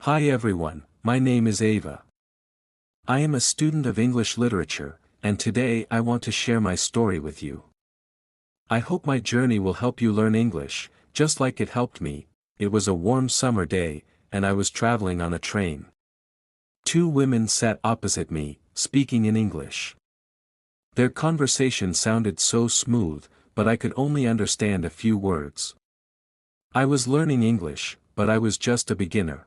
Hi everyone, my name is Ava. I am a student of English literature, and today I want to share my story with you. I hope my journey will help you learn English, just like it helped me. It was a warm summer day, and I was traveling on a train. Two women sat opposite me, speaking in English. Their conversation sounded so smooth, but I could only understand a few words. I was learning English, but I was just a beginner.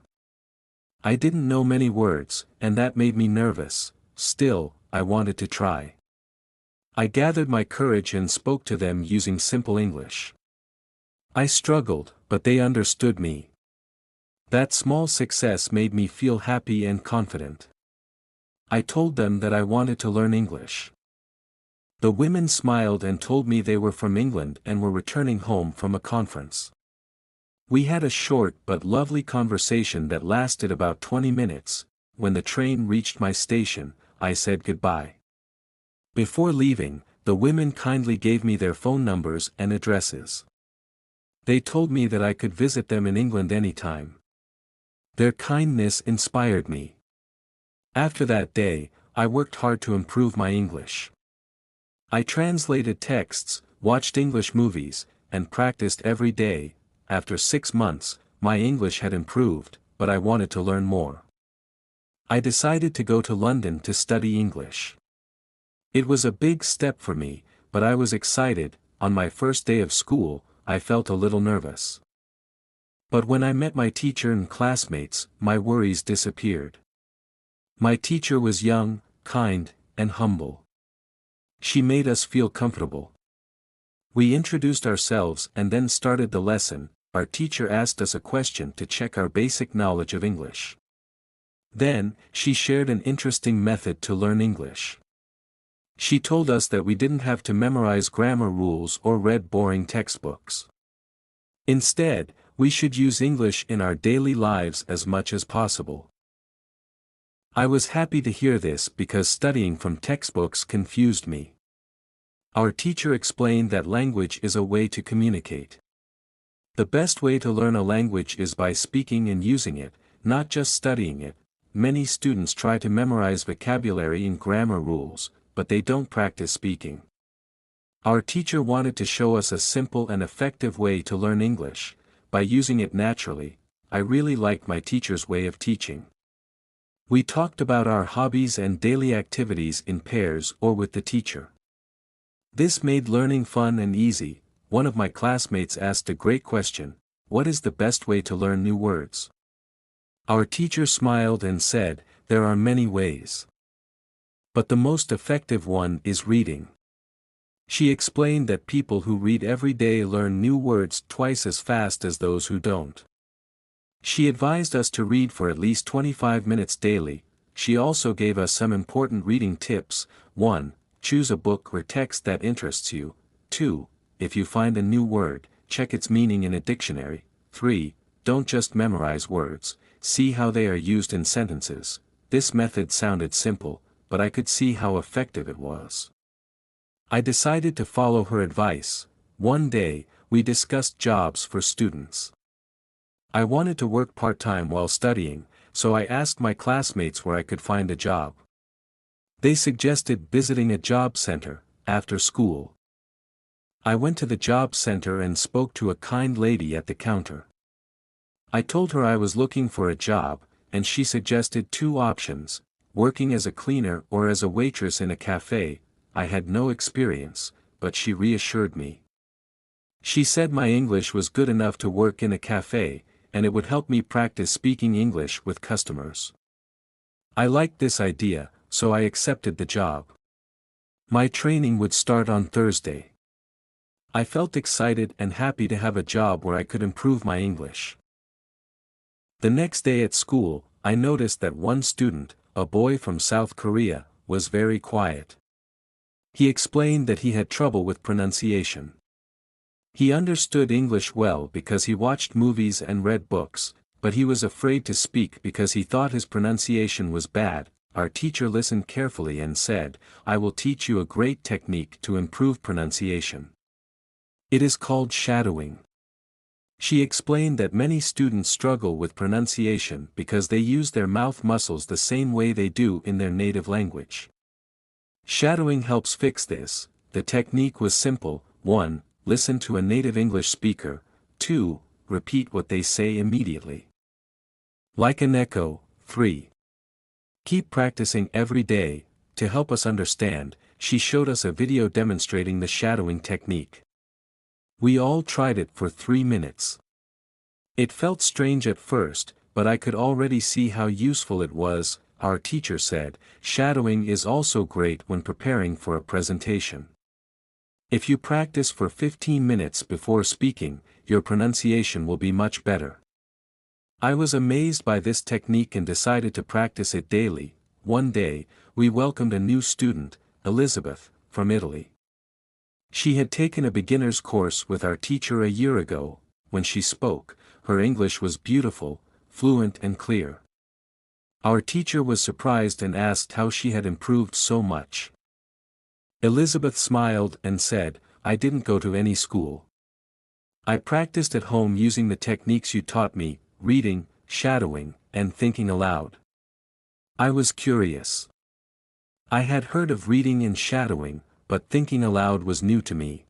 I didn't know many words, and that made me nervous. Still, I wanted to try. I gathered my courage and spoke to them using simple English. I struggled, but they understood me. That small success made me feel happy and confident. I told them that I wanted to learn English. The women smiled and told me they were from England and were returning home from a conference. We had a short but lovely conversation that lasted about 20 minutes. When the train reached my station, I said goodbye. Before leaving, the women kindly gave me their phone numbers and addresses. They told me that I could visit them in England anytime. Their kindness inspired me. After that day, I worked hard to improve my English. I translated texts, watched English movies, and practiced every day. After 6 months, my English had improved, but I wanted to learn more. I decided to go to London to study English. It was a big step for me, but I was excited. On my first day of school, I felt a little nervous. But when I met my teacher and classmates, my worries disappeared. My teacher was young, kind, and humble. She made us feel comfortable. We introduced ourselves and then started the lesson. Our teacher asked us a question to check our basic knowledge of English. Then, she shared an interesting method to learn English. She told us that we didn't have to memorize grammar rules or read boring textbooks. Instead, we should use English in our daily lives as much as possible. I was happy to hear this because studying from textbooks confused me. Our teacher explained that language is a way to communicate. The best way to learn a language is by speaking and using it, not just studying it. Many students try to memorize vocabulary and grammar rules, but they don't practice speaking. Our teacher wanted to show us a simple and effective way to learn English, by using it naturally. I really liked my teacher's way of teaching. We talked about our hobbies and daily activities in pairs or with the teacher. This made learning fun and easy. One of my classmates asked a great question: what is the best way to learn new words? Our teacher smiled and said, there are many ways. But the most effective one is reading. She explained that people who read every day learn new words twice as fast as those who don't. She advised us to read for at least 25 minutes daily. She also gave us some important reading tips. 1. Choose a book or text that interests you. 2. If you find a new word, check its meaning in a dictionary. 3. Don't just memorize words, see how they are used in sentences. This method sounded simple, but I could see how effective it was. I decided to follow her advice. One day, we discussed jobs for students. I wanted to work part-time while studying, so I asked my classmates where I could find a job. They suggested visiting a job center, after school. I went to the job center and spoke to a kind lady at the counter. I told her I was looking for a job, and she suggested 2 options: working as a cleaner or as a waitress in a cafe. I had no experience, but she reassured me. She said my English was good enough to work in a cafe, and it would help me practice speaking English with customers. I liked this idea, so I accepted the job. My training would start on Thursday. I felt excited and happy to have a job where I could improve my English. The next day at school, I noticed that one student, a boy from South Korea, was very quiet. He explained that he had trouble with pronunciation. He understood English well because he watched movies and read books, but he was afraid to speak because he thought his pronunciation was bad. Our teacher listened carefully and said, I will teach you a great technique to improve pronunciation. It is called shadowing. She explained that many students struggle with pronunciation because they use their mouth muscles the same way they do in their native language. Shadowing helps fix this. The technique was simple: 1. Listen to a native English speaker. 2. Repeat what they say immediately. Like an echo. 3. Keep practicing every day. To help us understand, she showed us a video demonstrating the shadowing technique. We all tried it for 3 minutes. It felt strange at first, but I could already see how useful it was. Our teacher said, shadowing is also great when preparing for a presentation. If you practice for 15 minutes before speaking, your pronunciation will be much better. I was amazed by this technique and decided to practice it daily. One day, we welcomed a new student, Elizabeth, from Italy. She had taken a beginner's course with our teacher a year ago. When she spoke, her English was beautiful, fluent and clear. Our teacher was surprised and asked how she had improved so much. Elizabeth smiled and said, "I didn't go to any school. I practiced at home using the techniques you taught me: reading, shadowing, and thinking aloud." I was curious. I had heard of reading and shadowing, but thinking aloud was new to me.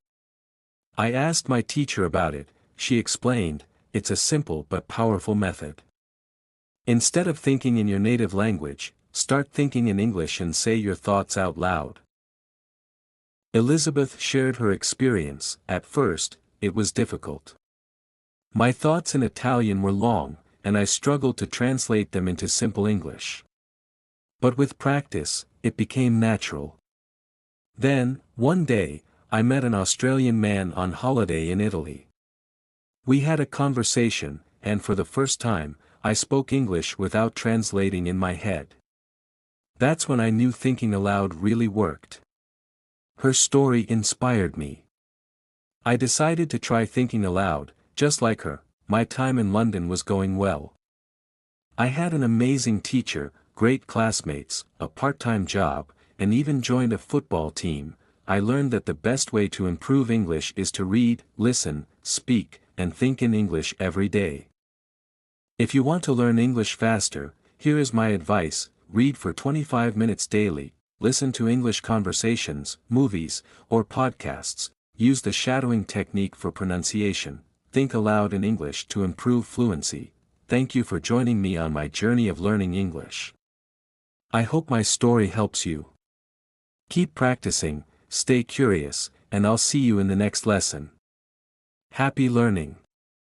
I asked my teacher about it. She explained, "It's a simple but powerful method. Instead of thinking in your native language, start thinking in English and say your thoughts out loud." Elizabeth shared her experience. At first, it was difficult. My thoughts in Italian were long, and I struggled to translate them into simple English. But with practice, it became natural. Then, one day, I met an Australian man on holiday in Italy. We had a conversation, and for the first time, I spoke English without translating in my head. That's when I knew thinking aloud really worked. Her story inspired me. I decided to try thinking aloud, just like her. My time in London was going well. I had an amazing teacher, great classmates, a part-time job, and even joined a football team. I learned that the best way to improve English is to read, listen, speak, and think in English every day. If you want to learn English faster, here is my advice: read for 25 minutes daily, listen to English conversations, movies, or podcasts, use the shadowing technique for pronunciation, think aloud in English to improve fluency. Thank you for joining me on my journey of learning English. I hope my story helps you. Keep practicing, stay curious, and I'll see you in the next lesson. Happy learning!